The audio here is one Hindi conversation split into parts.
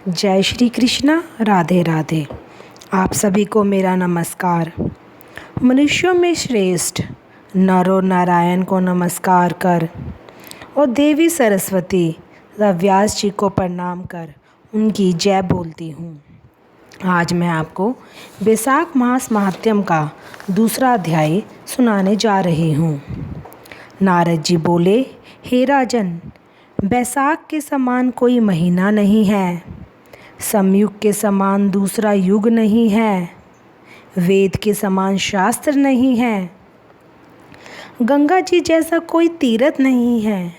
जय श्री कृष्णा। राधे राधे। आप सभी को मेरा नमस्कार। मनुष्यों में श्रेष्ठ नर और नारायण को नमस्कार कर और देवी सरस्वती तथा व्यास जी को प्रणाम कर उनकी जय बोलती हूँ। आज मैं आपको वैशाख मास महात्म्य का दूसरा अध्याय सुनाने जा रही हूँ। नारद जी बोले, हे राजन, वैशाख के समान कोई महीना नहीं है, समयुग के समान दूसरा युग नहीं है, वेद के समान शास्त्र नहीं है, गंगा जी जैसा कोई तीर्थ नहीं है,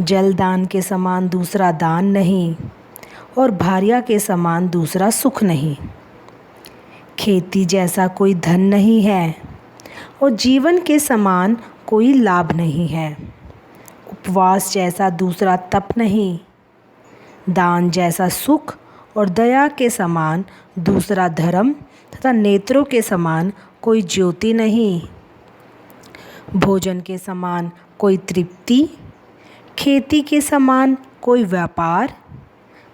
जल दान के समान दूसरा दान नहीं और भार्या के समान दूसरा सुख नहीं, खेती जैसा कोई धन नहीं है और जीवन के समान कोई लाभ नहीं है, उपवास जैसा दूसरा तप नहीं, दान जैसा सुख और दया के समान दूसरा धर्म तथा नेत्रों के समान कोई ज्योति नहीं, भोजन के समान कोई तृप्ति, खेती के समान कोई व्यापार,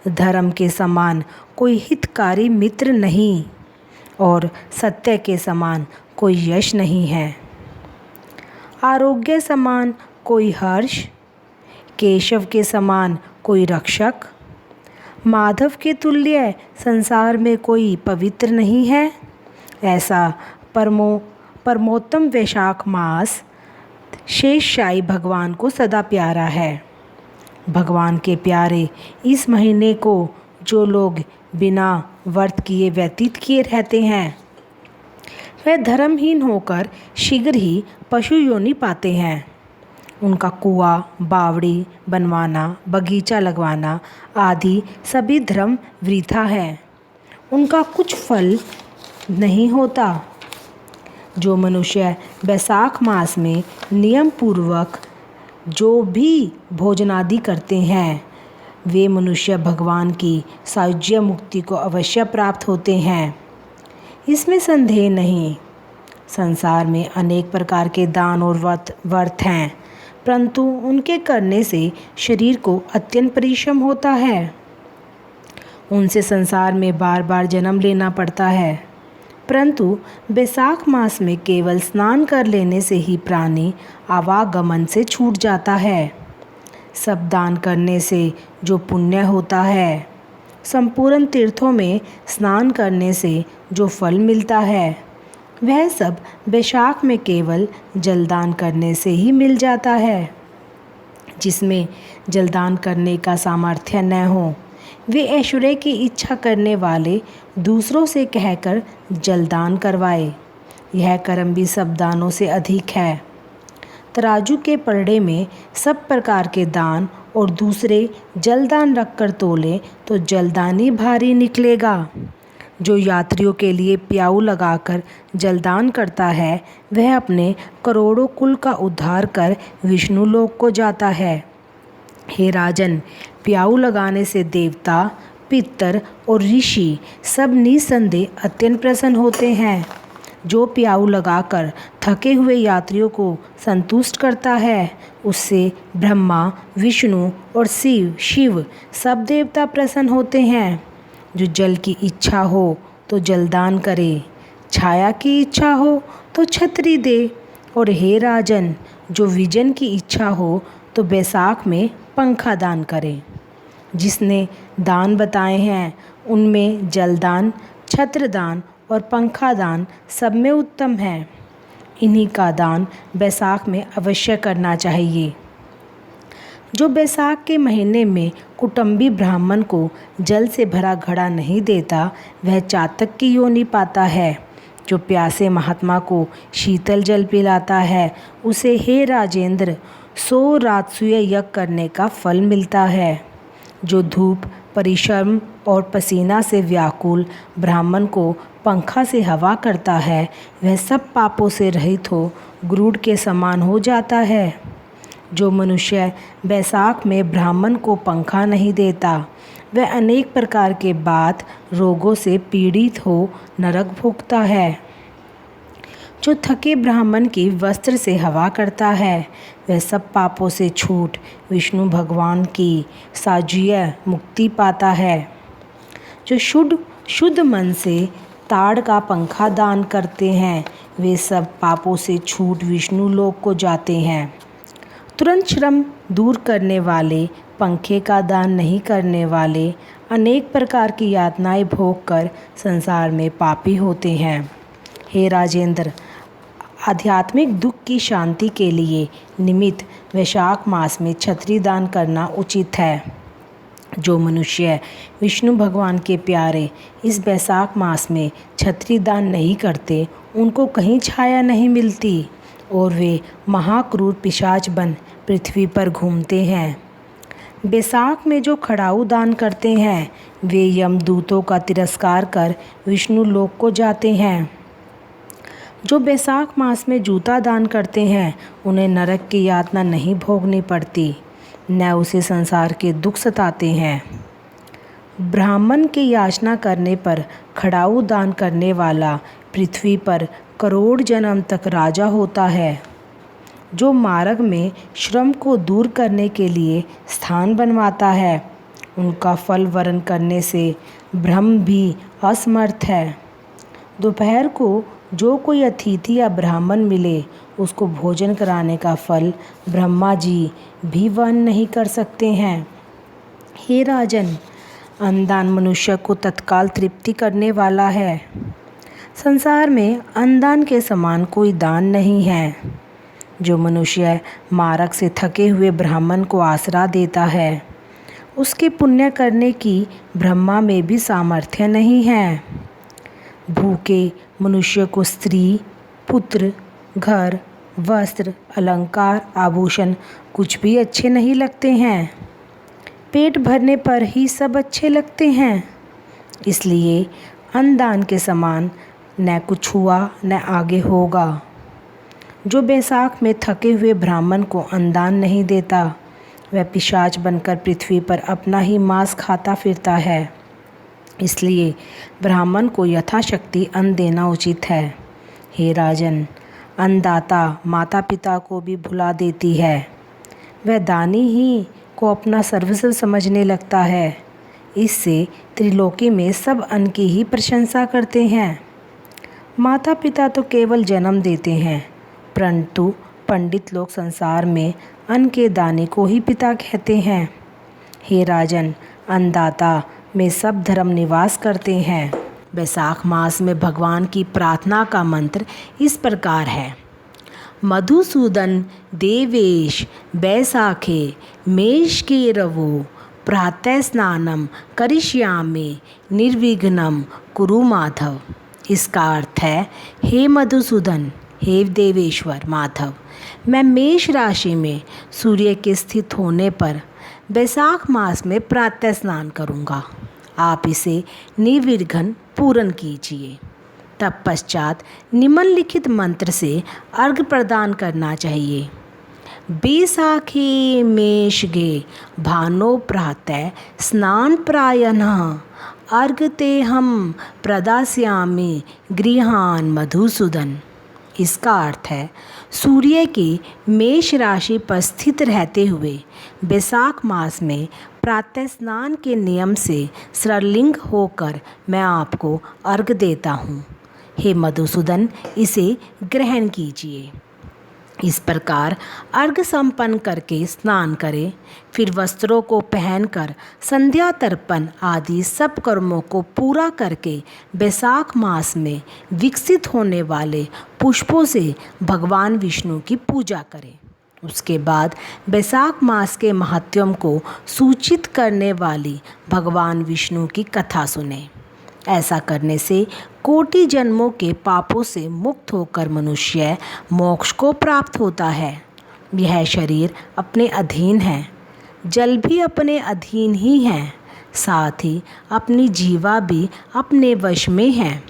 धर्म के समान कोई हितकारी मित्र नहीं और सत्य के समान कोई यश नहीं है, आरोग्य समान कोई हर्ष, केशव के समान कोई रक्षक, माधव के तुल्य संसार में कोई पवित्र नहीं है। ऐसा परमोत्तम वैशाख मास शेषशायी भगवान को सदा प्यारा है। भगवान के प्यारे इस महीने को जो लोग बिना व्रत किए व्यतीत किए रहते हैं, वह धर्महीन होकर शीघ्र ही पशु योनि पाते हैं। उनका कुआं, बावड़ी बनवाना, बगीचा लगवाना आदि सभी धर्म वृथा है, उनका कुछ फल नहीं होता। जो मनुष्य वैशाख मास में नियम पूर्वक जो भी भोजनादि करते हैं, वे मनुष्य भगवान की सायुज्य मुक्ति को अवश्य प्राप्त होते हैं, इसमें संदेह नहीं। संसार में अनेक प्रकार के दान और व्रत हैं, परंतु उनके करने से शरीर को अत्यंत परिश्रम होता है, उनसे संसार में बार बार जन्म लेना पड़ता है। परंतु वैशाख मास में केवल स्नान कर लेने से ही प्राणी आवागमन से छूट जाता है। सब दान करने से जो पुण्य होता है, संपूर्ण तीर्थों में स्नान करने से जो फल मिलता है, वह सब वैशाख में केवल जलदान करने से ही मिल जाता है। जिसमें जलदान करने का सामर्थ्य न हो, वे ऐश्वर्य की इच्छा करने वाले दूसरों से कहकर जलदान करवाए। यह कर्म भी सब दानों से अधिक है। तराजू के पलड़े में सब प्रकार के दान और दूसरे जलदान रखकर तोले तो जलदानी भारी निकलेगा। जो यात्रियों के लिए प्याऊ लगाकर जलदान करता है, वह अपने करोड़ों कुल का उद्धार कर विष्णु लोक को जाता है। हे राजन, प्याऊ लगाने से देवता, पितर और ऋषि सब निसंदेह अत्यंत प्रसन्न होते हैं। जो प्याऊ लगाकर थके हुए यात्रियों को संतुष्ट करता है, उससे ब्रह्मा, विष्णु और शिव सब देवता प्रसन्न होते हैं। जो जल की इच्छा हो तो जलदान करे, छाया की इच्छा हो तो छतरी दे, और हे राजन, जो विजन की इच्छा हो तो वैशाख में पंखा दान करे। जिसने दान बताए हैं, उनमें जलदान, छत्रदान और पंखा दान सब में उत्तम है। इन्हीं का दान वैशाख में अवश्य करना चाहिए। जो वैशाख के महीने में कुटुंबी ब्राह्मण को जल से भरा घड़ा नहीं देता, वह चातक की योनि पाता है। जो प्यासे महात्मा को शीतल जल पिलाता है, उसे हे राजेंद्र 100 राजसूय यज्ञ करने का फल मिलता है। जो धूप, परिश्रम और पसीना से व्याकुल ब्राह्मण को पंखा से हवा करता है, वह सब पापों से रहित हो गरुड़ के समान हो जाता है। जो मनुष्य वैशाख में ब्राह्मण को पंखा नहीं देता, वह अनेक प्रकार के बात रोगों से पीड़ित हो नरक भोगता है। जो थके ब्राह्मण की वस्त्र से हवा करता है, वह सब पापों से छूट विष्णु भगवान की सायुज्य मुक्ति पाता है। जो शुद्ध मन से ताड़ का पंखा दान करते हैं वे सब पापों से छूट विष्णु लोक को जाते हैं। तुरंत श्रम दूर करने वाले, पंखे का दान नहीं करने वाले अनेक प्रकार की यातनाएं भोग कर संसार में पापी होते हैं। हे राजेंद्र, आध्यात्मिक दुख की शांति के लिए निमित्त वैशाख मास में छत्री दान करना उचित है। जो मनुष्य विष्णु भगवान के प्यारे इस वैशाख मास में छत्री दान नहीं करते उनको कहीं छाया नहीं मिलती और वे महाक्रूर पिशाच बन पृथ्वी पर घूमते हैं। बैसाख में जो खड़ाऊ दान करते हैं वे यमदूतों का तिरस्कार कर विष्णु लोक को जाते हैं। जो बैसाख मास में जूता दान करते हैं उन्हें नरक की यातना नहीं भोगनी पड़ती, न उसे संसार के दुख सताते हैं। ब्राह्मण की याचना करने पर खड़ाऊ दान करने वाला पृथ्वी पर करोड़ जन्म तक राजा होता है। जो मार्ग में श्रम को दूर करने के लिए स्थान बनवाता है उनका फल वरण करने से ब्रह्म भी असमर्थ है। दोपहर को जो कोई अतिथि या ब्राह्मण मिले उसको भोजन कराने का फल ब्रह्मा जी भी वहन नहीं कर सकते हैं। हे राजन, अन्नदान मनुष्य को तत्काल तृप्ति करने वाला है। संसार में अन्नदान के समान कोई दान नहीं है। जो मनुष्य मार्ग से थके हुए ब्राह्मण को आसरा देता है उसके पुण्य करने की ब्रह्मा में भी सामर्थ्य नहीं है। भूखे मनुष्य को स्त्री, पुत्र, घर, वस्त्र, अलंकार, आभूषण कुछ भी अच्छे नहीं लगते हैं। पेट भरने पर ही सब अच्छे लगते हैं। इसलिए अन्नदान के समान न कुछ हुआ न आगे होगा। जो बैसाख में थके हुए ब्राह्मण को अन्नदान नहीं देता वह पिशाच बनकर पृथ्वी पर अपना ही मांस खाता फिरता है। इसलिए ब्राह्मण को यथाशक्ति अन्न देना उचित है। हे राजन, अन्नदाता माता पिता को भी भुला देती है। वह दानी ही को अपना सर्वस्व समझने लगता है। इससे त्रिलोकी में सब अन्न की ही प्रशंसा करते हैं। माता पिता तो केवल जन्म देते हैं, परंतु पंडित लोग संसार में अन्न के दाने को ही पिता कहते हैं। हे राजन, अन्नदाता में सब धर्म निवास करते हैं। बैसाख मास में भगवान की प्रार्थना का मंत्र इस प्रकार है। मधुसूदन देवेश बैसाखे मेष के रवो प्रातः स्नानम करिष्यामि निर्विघ्नं कुरु माधव। इसका अर्थ है, हे मधुसूदन, हे देवेश्वर माधव, मैं मेष राशि में सूर्य के स्थित होने पर बैसाख मास में प्रातः स्नान करूँगा। आप इसे निर्विघ्न पूर्ण कीजिए। तत्पश्चात निम्नलिखित मंत्र से अर्घ्य प्रदान करना चाहिए। बैसाखी मेषगे भानो प्रातः स्नान प्रायणः अर्घ्य ते हम प्रदास्यामि गृहान मधुसूदन। इसका अर्थ है, सूर्य के मेष राशि पर स्थित रहते हुए बैसाख मास में प्रातः स्नान के नियम से श्रलिंग होकर मैं आपको अर्घ्य देता हूँ। हे मधुसूदन, इसे ग्रहण कीजिए। इस प्रकार अर्घ्य संपन्न करके स्नान करें। फिर वस्त्रों को पहनकर संध्या तर्पण आदि सब कर्मों को पूरा करके बैसाख मास में विकसित होने वाले पुष्पों से भगवान विष्णु की पूजा करें। उसके बाद बैसाख मास के महात्म्य को सूचित करने वाली भगवान विष्णु की कथा सुने। ऐसा करने से कोटि जन्मों के पापों से मुक्त होकर मनुष्य मोक्ष को प्राप्त होता है। यह शरीर अपने अधीन है, जल भी अपने अधीन ही है, साथ ही अपनी जीवा भी अपने वश में है।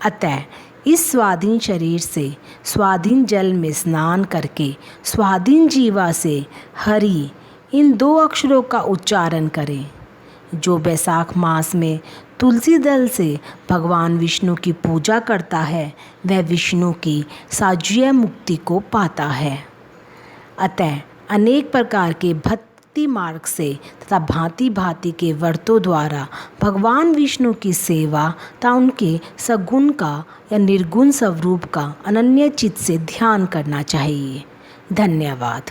अतः इस स्वाधीन शरीर से स्वाधीन जल में स्नान करके स्वाधीन जीवा से हरि इन दो अक्षरों का उच्चारण करें। जो बैसाख मास में तुलसी दल से भगवान विष्णु की पूजा करता है वह विष्णु की साज्य मुक्ति को पाता है। अतः अनेक प्रकार के भक्ति मार्ग से तथा भांति भांति के व्रतों द्वारा भगवान विष्णु की सेवा तथा उनके सगुण का या निर्गुण स्वरूप का अनन्य चित्त से ध्यान करना चाहिए। धन्यवाद।